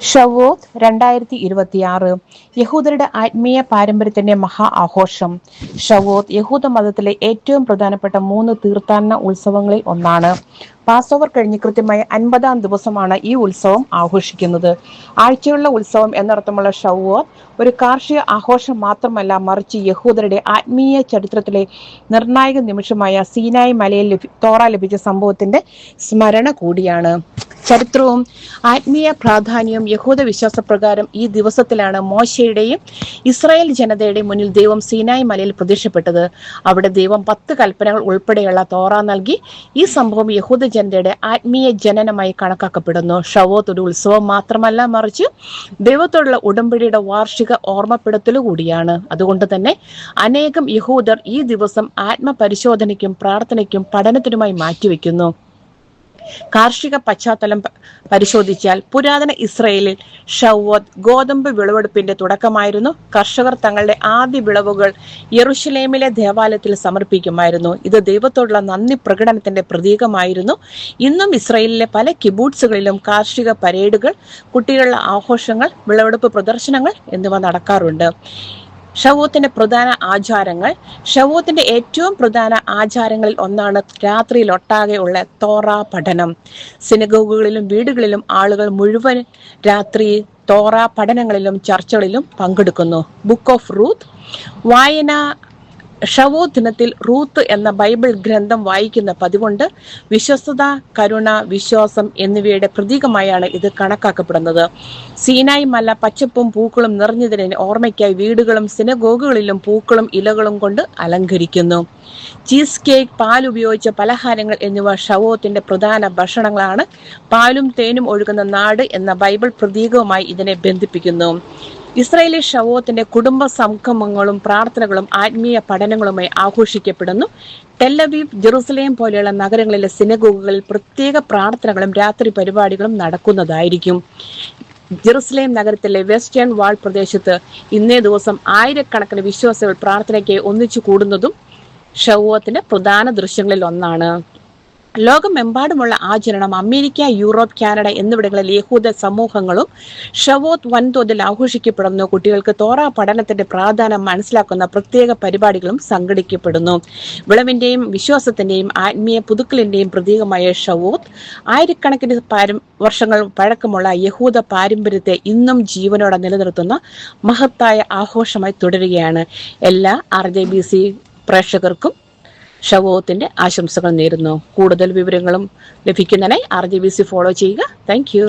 ഷവ്വോത്ത് 2026 യഹൂദരുടെ ആത്മീയ പാരമ്പര്യത്തിന്റെ മഹാ ആഘോഷം. ഷവ്വോത്ത് യഹൂദ മതത്തിലെ ഏറ്റവും പ്രധാനപ്പെട്ട 3 തീർത്ഥാടന ഉത്സവങ്ങളിൽ ഒന്നാണ്. പാസ്ഓവർ കഴിഞ്ഞ് കൃത്യമായി 50-ാം ദിവസമാണ് ഈ ഉത്സവം ആഘോഷിക്കുന്നത്. ആഴ്ചയുള്ള ഉത്സവം എന്നർത്ഥമുള്ള ഷവ്വോത്ത് ഒരു കാർഷിക ആഘോഷം മാത്രമല്ല, മറിച്ച് യഹൂദരുടെ ആത്മീയ ചരിത്രത്തിലെ നിർണായക നിമിഷമായ സീനായ് മലയിൽ തോറ ലഭിച്ച സംഭവത്തിന്റെ സ്മരണ കൂടിയാണ്. ചരിത്രവും ആത്മീയ പ്രാധാന്യവും യഹൂദ വിശ്വാസപ്രകാരം ഈ ദിവസത്തിലാണ് മോശയുടെയും ഇസ്രായേൽ ജനതയുടെയും മുന്നിൽ ദൈവം സീനായ് മലയിൽ പ്രത്യക്ഷപ്പെട്ടത്. അവിടെ ദൈവം 10 കൽപ്പനകൾ ഉൾപ്പെടെയുള്ള തോറ നൽകി. ഈ സംഭവം യഹൂദ ജനതയുടെ ആത്മീയ ജനനമായി കണക്കാക്കപ്പെടുന്നു. ഷവ്വോത്ത് ഒരു ഉത്സവം മാത്രമല്ല, മറിച്ച് ദൈവത്തോടുള്ള ഉടമ്പടിയുടെ വാർഷിക ഓർമ്മപ്പെടുത്തലു കൂടിയാണ്. അതുകൊണ്ട് തന്നെ അനേകം യഹൂദർ ഈ ദിവസം ആത്മപരിശോധനയ്ക്കും പ്രാർത്ഥനയ്ക്കും പഠനത്തിനുമായി മാറ്റിവെക്കുന്നു. കാർഷിക പശ്ചാത്തലം പരിശോധിച്ചാൽ പുരാതന ഇസ്രായേലിൽ ഷവ്വോത്ത് ഗോതമ്പ് വിളവെടുപ്പിന്റെ തുടക്കമായിരുന്നു. കർഷകർ തങ്ങളുടെ ആദ്യ വിളവുകൾ യെരുശലേമിലെ ദേവാലയത്തിൽ സമർപ്പിക്കുമായിരുന്നു. ഇത് ദൈവത്തോടുള്ള നന്ദി പ്രകടനത്തിന്റെ പ്രതീകമായിരുന്നു. ഇന്നും ഇസ്രായേലിലെ പല കിബൂട്സുകളിലും കാർഷിക പരേഡുകൾ, കുട്ടികളുടെ ആഘോഷങ്ങൾ, വിളവെടുപ്പ് പ്രദർശനങ്ങൾ എന്നിവ നടക്കാറുണ്ട്. ഷവ്വോത്തിന്റെ പ്രധാന ആചാരങ്ങൾ. ഷവ്വോത്തിന്റെ ഏറ്റവും പ്രധാന ആചാരങ്ങളിൽ ഒന്നാണ് രാത്രിയിലൊട്ടാകെ ഉള്ള തോറ പഠനം. സിനഗോഗുകളിലും വീടുകളിലും ആളുകൾ മുഴുവൻ രാത്രി തോറ പഠനങ്ങളിലും ചർച്ചകളിലും പങ്കെടുക്കുന്നു. ബുക്ക് ഓഫ് റൂത്ത് വായന. ഷവ്വോത്ത് ദിനത്തിൽ റൂത്ത് എന്ന ബൈബിൾ ഗ്രന്ഥം വായിക്കുന്ന പതിവുണ്ട്. വിശ്വസ്തത, കരുണ, വിശ്വാസം എന്നിവയുടെ പ്രതീകമായാണ് ഇത് കണക്കാക്കപ്പെടുന്നത്. സീനായ് മല പച്ചപ്പും പൂക്കളും നിറഞ്ഞതിന് ഓർമ്മയ്ക്കായി വീടുകളും സിനഗോഗുകളിലും പൂക്കളും ഇലകളും കൊണ്ട് അലങ്കരിക്കുന്നു. ചീസ് കേക്ക്, പാൽ ഉപയോഗിച്ച പലഹാരങ്ങൾ എന്നിവ ഷവ്വോത്തിന്റെ പ്രധാന ഭക്ഷണങ്ങളാണ്. പാലും തേനും ഒഴുകുന്ന നാട് എന്ന ബൈബിൾ പ്രതീകവുമായി ഇതിനെ ബന്ധിപ്പിക്കുന്നു. ഇസ്രായേലി ഷവ്വോത്തിന്റെ കുടുംബ സംഗമങ്ങളും പ്രാർത്ഥനകളും ആത്മീയ പഠനങ്ങളുമായി ആഘോഷിക്കപ്പെടുന്നു. ടെൽ-അവീവ്, ജെറുസലേം പോലെയുള്ള നഗരങ്ങളിലെ സിനഗോഗുകളിൽ പ്രത്യേക പ്രാർത്ഥനകളും രാത്രി പരിപാടികളും നടക്കുന്നതായിരിക്കും. ജെറുസലേം നഗരത്തിലെ വെസ്റ്റേൺ വാൾ പ്രദേശത്ത് ഇന്നേ ദിവസം ആയിരക്കണക്കിന് വിശ്വാസികൾ പ്രാർത്ഥനയ്ക്ക് ഒന്നിച്ചു കൂടുന്നതും ഷവ്വോത്തിന്റെ പ്രധാന ദൃശ്യങ്ങളിൽ ഒന്നാണ്. ലോകമെമ്പാടുമുള്ള ആചരണം. അമേരിക്ക, യൂറോപ്പ്, കാനഡ എന്നിവിടങ്ങളിൽ യഹൂദ സമൂഹങ്ങളും ഷവ്വോത്ത് വൻതോതിൽ ആഘോഷിക്കപ്പെടുന്നു. കുട്ടികൾക്ക് തോറ പഠനത്തിന്റെ പ്രാധാന്യം മനസ്സിലാക്കുന്ന പ്രത്യേക പരിപാടികളും സംഘടിപ്പിക്കപ്പെടുന്നു. വിളവിന്റെയും വിശ്വാസത്തിന്റെയും ആത്മീയ പുതുക്കലിന്റെയും പ്രതീകമായ ഷവ്വോത്ത് ആയിരക്കണക്കിന് വർഷങ്ങൾ പഴക്കമുള്ള യഹൂദ പാരമ്പര്യത്തെ ഇന്നും ജീവനോടെ നിലനിർത്തുന്ന മഹത്തായ ആഘോഷമായി തുടരുകയാണ്. എല്ലാ RJBC പ്രേക്ഷകർക്കും ഷവ്വോത്തിന്റെ ആശംസകൾ നേരുന്നു. കൂടുതൽ വിവരങ്ങളും ലഭിക്കുന്നതിനായി RJBC ഫോളോ ചെയ്യുക. Thank you.